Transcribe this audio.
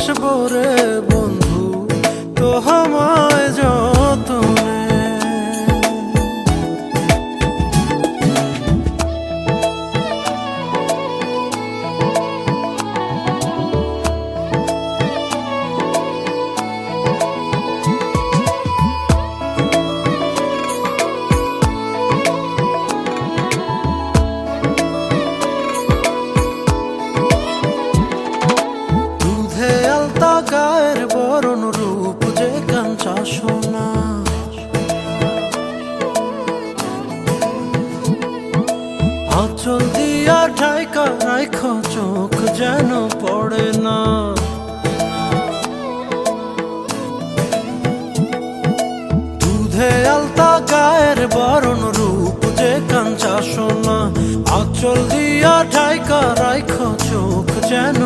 ভালোবাসবো রে বন্ধু তোমায় যতনে। গায়ের বরণ রূপ যে কাঞ্চা সোনা, আঁচল দিয়া ঠাইকা রাইখ চোখ যেন পড়ে না। দুধে আলতা গায়ের বরণ রূপ যে কাঞ্চা সোনা, আঁচল দিয়া ঠাইকা রাইখ চোখ যেন